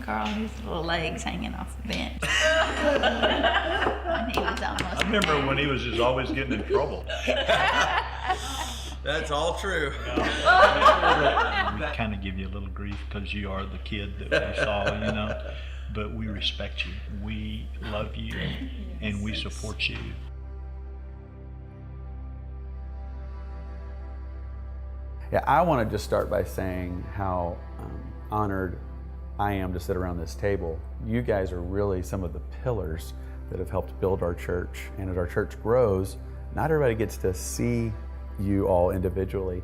Carl, his little legs hanging off the bench. When he was almost I remember when he was just always getting in trouble. That's all true. We kind of give you a little grief because you are the kid that we saw, you know. But we respect you. We love you, and we support you. Yeah, I want to just start by saying how honored I am to sit around this table. You guys are really some of the pillars that have helped build our church. And as our church grows, not everybody gets to see you all individually.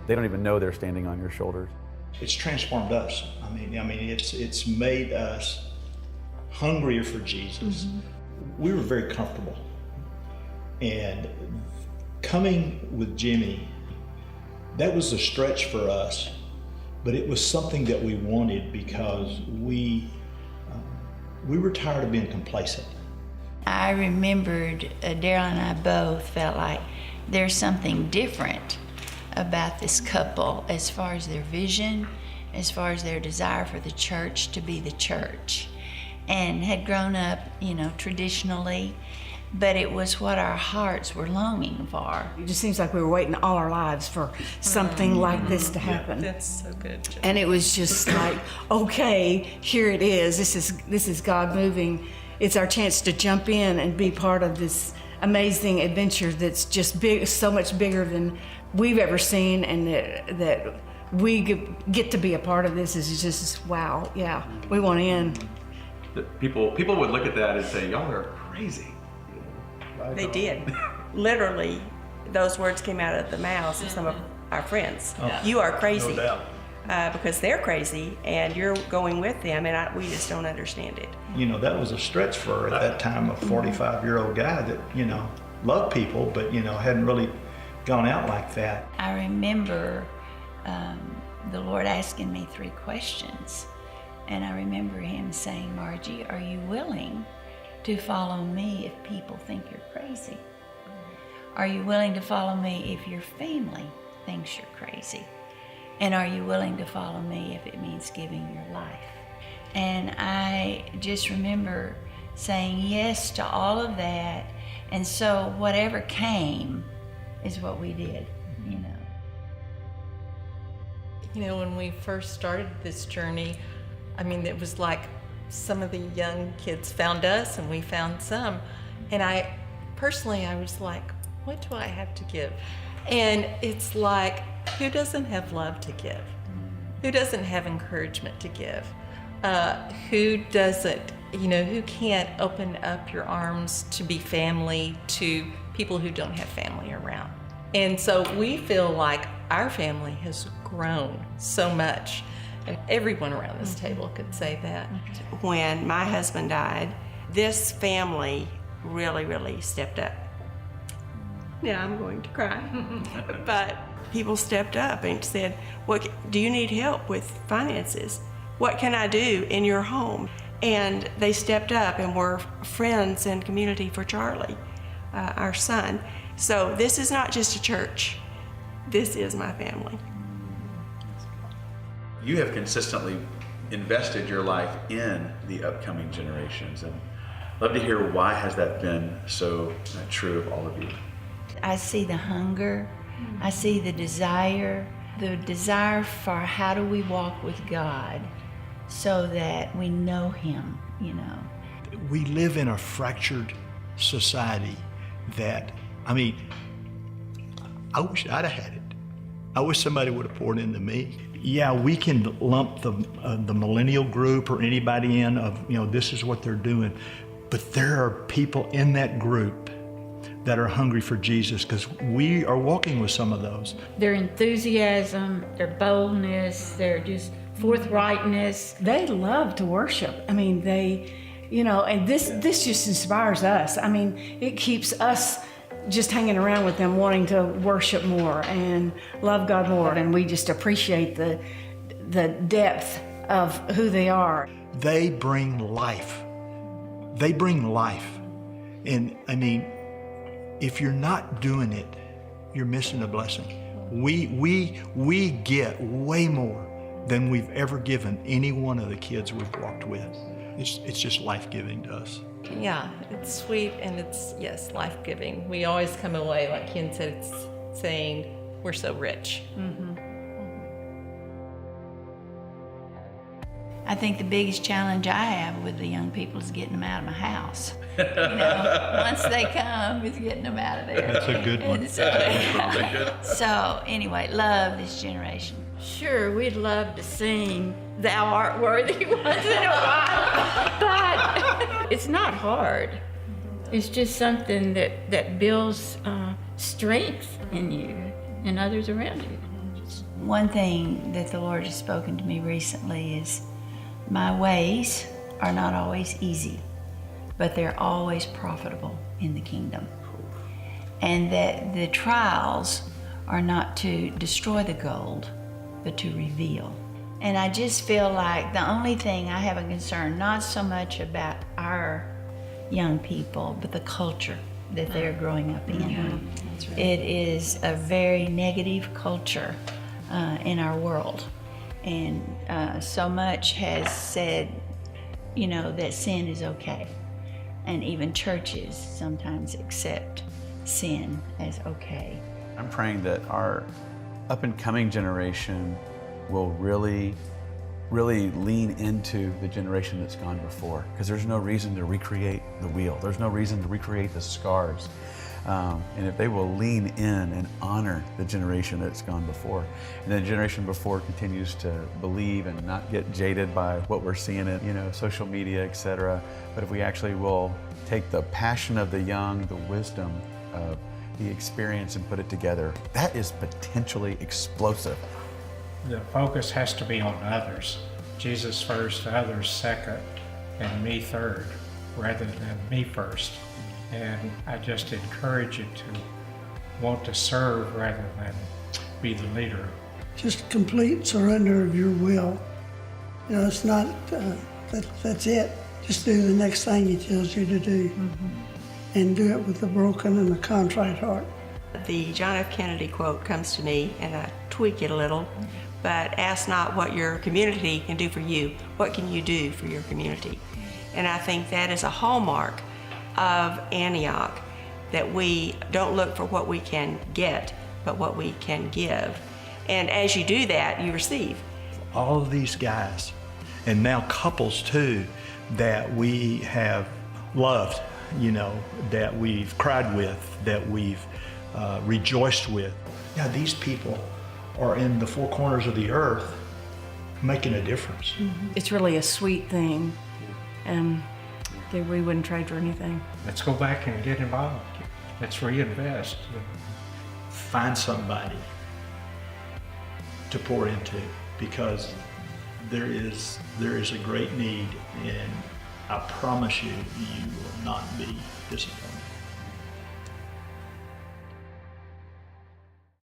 They don't even know they're standing on your shoulders. It's transformed us. I mean, it's made us hungrier for Jesus. Mm-hmm. We were very comfortable. And coming with Jimmy, that was a stretch for us, but it was something that we wanted because we were tired of being complacent. I remembered Daryl and I both felt like there's something different about this couple as far as their vision, as far as their desire for the church to be the church, and had grown up, you know, traditionally, but it was what our hearts were longing for. It just seems like we were waiting all our lives for something like this to happen. That's so good, Joan. And it was just like, okay, here it is. This is God moving. It's our chance to jump in and be part of this amazing adventure that's just big, so much bigger than we've ever seen, and that we get to be a part of this is just wow. Yeah, we want in. People would look at that and say, y'all are crazy. They did. Literally, those words came out of the mouths of some of our friends. Oh, you are crazy. No doubt. Because they're crazy and you're going with them, and we just don't understand it. You know, that was a stretch for, at that time, a 45-year-old guy that, you know, loved people, but, you know, hadn't really gone out like that. I remember the Lord asking me 3 questions, and I remember him saying, Margie, are you willing to follow me if people think you're crazy? Are you willing to follow me if your family thinks you're crazy? And are you willing to follow me if it means giving your life? And I just remember saying yes to all of that. And so whatever came is what we did, you know. You know, when we first started this journey, I mean, it was like some of the young kids found us and we found some. And I was like, what do I have to give? And it's like, who doesn't have love to give? Who doesn't have encouragement to give? Who doesn't, you know, who can't open up your arms to be family to people who don't have family around? And so we feel like our family has grown so much. And everyone around this table could say that. When my husband died, this family really, really stepped up. Now I'm going to cry. But people stepped up and said, "What do you need help with finances? What can I do in your home?" And they stepped up and were friends and community for Charlie, our son. So this is not just a church. This is my family. You have consistently invested your life in the upcoming generations, and I'd love to hear why has that been so true of all of you. I see the hunger, I see the desire for how do we walk with God so that we know Him, you know. We live in a fractured society that, I mean, I wish I'd have had it. I wish somebody would have poured into me. Yeah, we can lump the millennial group or anybody in of, you know, this is what they're doing, but there are people in that group that are hungry for Jesus, because we are walking with some of those. Their enthusiasm, their boldness, their just forthrightness. They love to worship. I mean, they, you know, and this just inspires us. I mean, it keeps us just hanging around with them, wanting to worship more and love God more. And we just appreciate the depth of who they are. They bring life. They bring life. And I mean, if you're not doing it, you're missing a blessing. We get way more than we've ever given any one of the kids we've walked with. It's just life-giving to us. Yeah, it's sweet and it's, yes, life-giving. We always come away, like Ken said, it's saying, we're so rich. I think the biggest challenge I have with the young people is getting them out of my house. You know, once they come, it's getting them out of there. That's a good one. And so anyway, love this generation. Sure, we'd love to sing Thou Art Worthy once in a while, but it's not hard. It's just something that builds strength in you and others around you. One thing that the Lord has spoken to me recently is my ways are not always easy, but they're always profitable in the kingdom. And that the trials are not to destroy the gold, but to reveal. And I just feel like the only thing I have a concern, not so much about our young people, but the culture that they're growing up in. That's right. It is a very negative culture in our world. And so much has said, you know, that sin is okay. And even churches sometimes accept sin as okay. I'm praying that our up-and-coming generation will really lean into the generation that's gone before, because there's no reason to recreate the wheel. There's no reason to recreate the scars. And if they will lean in and honor the generation that's gone before, and the generation before continues to believe and not get jaded by what we're seeing in, you know, social media, etc. But if we actually will take the passion of the young, the wisdom of the experience, and put it together, that is potentially explosive. The focus has to be on others. Jesus first, others second, and me third, rather than me first. And I just encourage you to want to serve rather than be the leader. Just complete surrender of your will. You know, it's not, that's it. Just do the next thing he tells you to do. And do it with a broken and a contrite heart. The John F. Kennedy quote comes to me, and I tweak it a little, but ask not what your community can do for you, what can you do for your community? And I think that is a hallmark of Antioch, that we don't look for what we can get, but what we can give. And as you do that, you receive. All of these guys, and now couples too, that we have loved, you know, that we've cried with, that we've rejoiced with. Yeah, these people are in the four corners of the earth making a difference. It's really a sweet thing, that we wouldn't trade for anything. Let's go back and get involved. Let's reinvest. Find somebody to pour into, because there is a great need, and I promise you, you will not be disappointed.